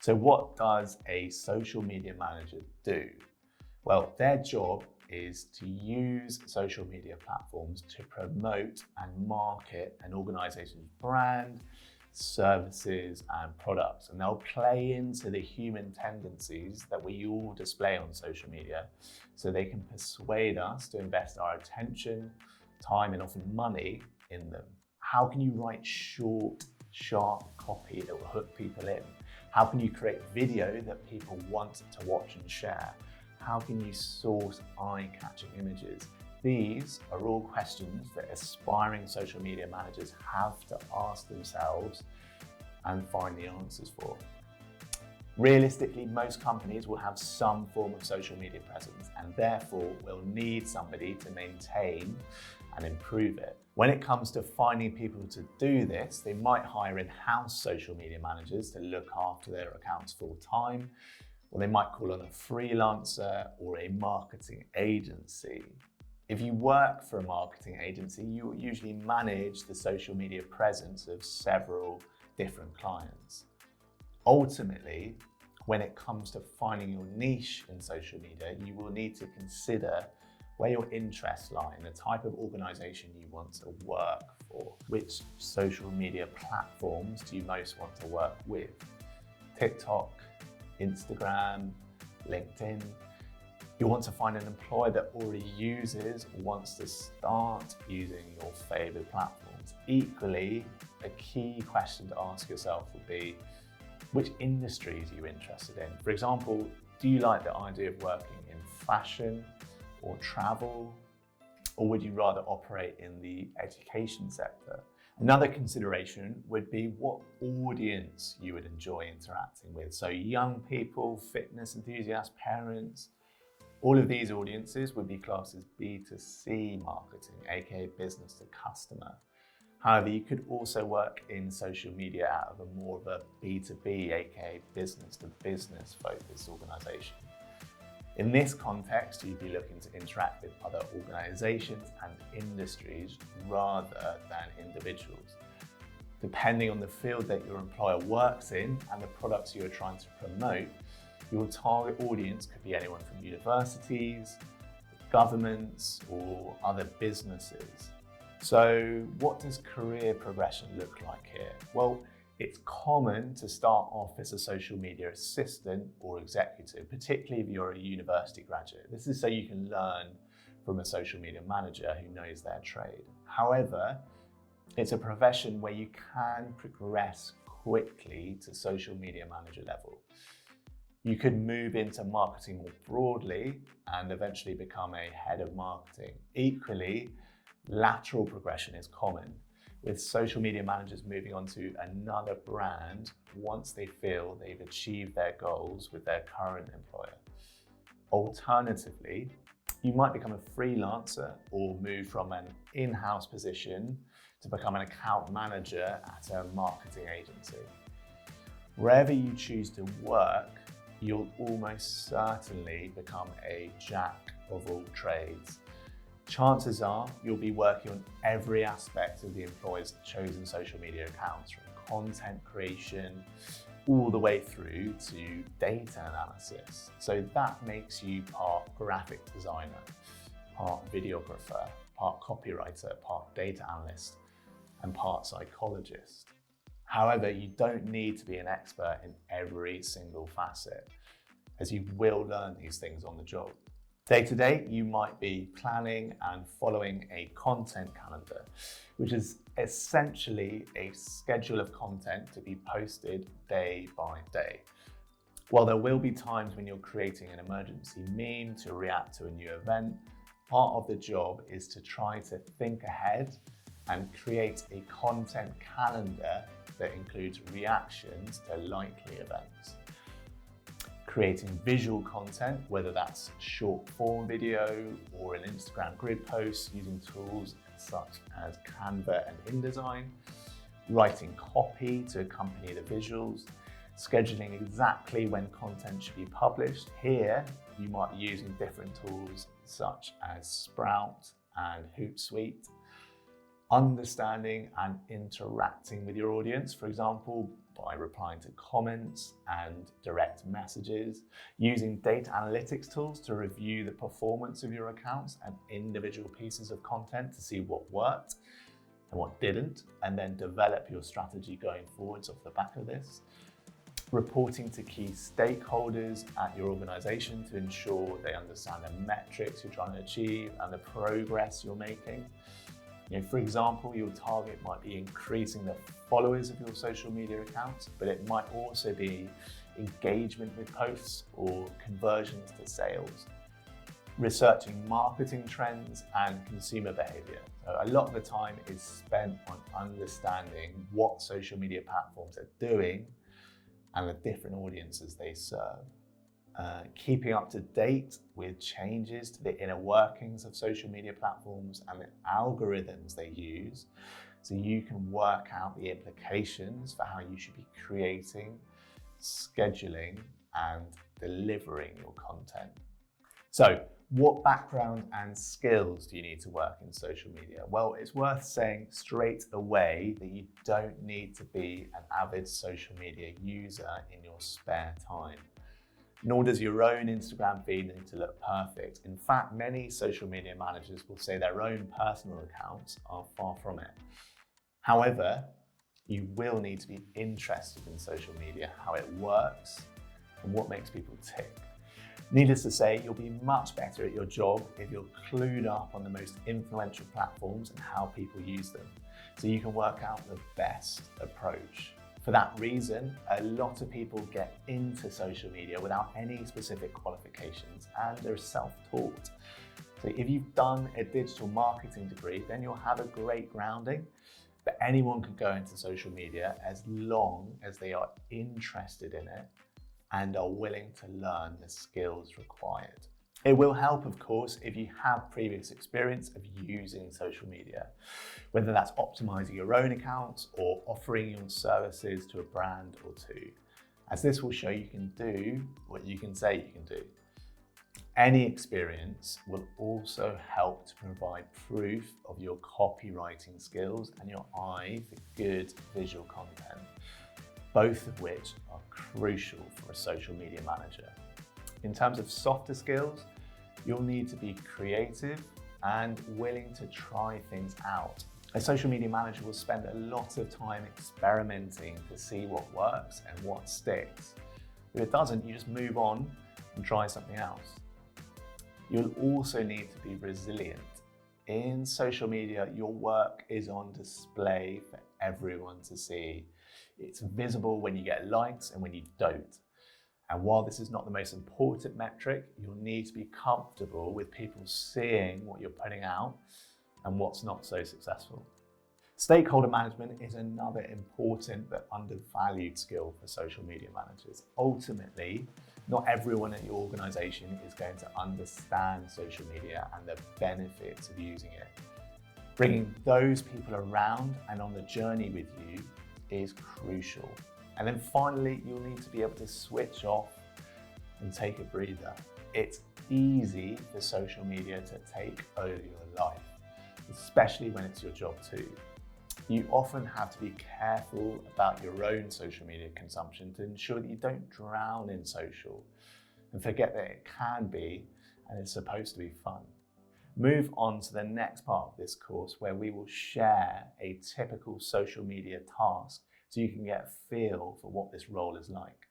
So what does a social media manager do? Well, their job is to use social media platforms to promote and market an organization's brand, services, and products. And they'll play into the human tendencies that we all display on social media so they can persuade us to invest our attention, time, and often money in them. How can you write short, sharp copy that will hook people in? How can you create video that people want to watch and share? How can you source eye-catching images? These are all questions that aspiring social media managers have to ask themselves and find the answers for. Realistically, most companies will have some form of social media presence and therefore will need somebody to maintain and improve it. When it comes to finding people to do this, they might hire in-house social media managers to look after their accounts full time, or they might call on a freelancer or a marketing agency. If you work for a marketing agency, you will usually manage the social media presence of several different clients. Ultimately, when it comes to finding your niche in social media, you will need to consider where your interests lie and the type of organization you want to work for. Which social media platforms do you most want to work with? TikTok, Instagram, LinkedIn. You want to find an employer that already uses or wants to start using your favorite platforms. Equally, a key question to ask yourself would be, which industries are you interested in? For example, do you like the idea of working in fashion or travel, or would you rather operate in the education sector? Another consideration would be what audience you would enjoy interacting with. So young people, fitness enthusiasts, parents, all of these audiences would be classed as B2C marketing, aka business to customer. However, you could also work in social media out of a more of a B2B, aka business to business focused organization. In this context, you'd be looking to interact with other organizations and industries rather than individuals. Depending on the field that your employer works in and the products you're trying to promote, your target audience could be anyone from universities, governments, or other businesses. So what does career progression look like here? Well, it's common to start off as a social media assistant or executive, particularly if you're a university graduate. This is so you can learn from a social media manager who knows their trade. However, it's a profession where you can progress quickly to social media manager level. You could move into marketing more broadly and eventually become a head of marketing. Equally, lateral progression is common, with social media managers moving on to another brand once they feel they've achieved their goals with their current employer. Alternatively, you might become a freelancer or move from an in-house position to become an account manager at a marketing agency. Wherever you choose to work, you'll almost certainly become a jack of all trades. Chances are you'll be working on every aspect of the employer's chosen social media accounts, from content creation all the way through to data analysis. So that makes you part graphic designer, part videographer, part copywriter, part data analyst, and part psychologist. However, you don't need to be an expert in every single facet, as you will learn these things on the job. Day to day, you might be planning and following a content calendar, which is essentially a schedule of content to be posted day by day. While there will be times when you're creating an emergency meme to react to a new event, part of the job is to try to think ahead and create a content calendar that includes reactions to likely events. Creating visual content, whether that's short form video or an Instagram grid post using tools such as Canva and InDesign, writing copy to accompany the visuals, scheduling exactly when content should be published. Here, you might be using different tools such as Sprout and Hootsuite. understanding and interacting with your audience, for example, by replying to comments and direct messages, using data analytics tools to review the performance of your accounts and individual pieces of content to see what worked and what didn't, and then develop your strategy going forwards off the back of this. Reporting to key stakeholders at your organization to ensure they understand the metrics you're trying to achieve and the progress you're making. For example, your target might be increasing the followers of your social media accounts, but it might also be engagement with posts or conversions to sales. Researching marketing trends and consumer behavior. So a lot of the time is spent on understanding what social media platforms are doing and the different audiences they serve. Keeping up to date with changes to the inner workings of social media platforms and the algorithms they use, so you can work out the implications for how you should be creating, scheduling, and delivering your content. So, what background and skills do you need to work in social media? Well, it's worth saying straight away that you don't need to be an avid social media user in your spare time. Nor does your own Instagram feed need to look perfect. In fact, many social media managers will say their own personal accounts are far from it. However, you will need to be interested in social media, how it works, and what makes people tick. Needless to say, you'll be much better at your job if you're clued up on the most influential platforms and how people use them, so you can work out the best approach. For that reason, a lot of people get into social media without any specific qualifications and they're self-taught. So if you've done a digital marketing degree, then you'll have a great grounding, but anyone can go into social media as long as they are interested in it and are willing to learn the skills required. It will help, of course, if you have previous experience of using social media, whether that's optimizing your own accounts or offering your services to a brand or two, as this will show you can do what you can say you can do. Any experience will also help to provide proof of your copywriting skills and your eye for good visual content, both of which are crucial for a social media manager. In terms of softer skills, you'll need to be creative and willing to try things out. A social media manager will spend a lot of time experimenting to see what works and what sticks. If it doesn't, you just move on and try something else. You'll also need to be resilient. In social media, your work is on display for everyone to see. It's visible when you get likes and when you don't. And while this is not the most important metric, you'll need to be comfortable with people seeing what you're putting out and what's not so successful. Stakeholder management is another important but undervalued skill for social media managers. Ultimately, not everyone at your organization is going to understand social media and the benefits of using it. Bringing those people around and on the journey with you is crucial. And then finally, you'll need to be able to switch off and take a breather. It's easy for social media to take over your life, especially when it's your job too. You often have to be careful about your own social media consumption to ensure that you don't drown in social and forget that it can be and it's supposed to be fun. Move on to the next part of this course where we will share a typical social media task so you can get a feel for what this role is like.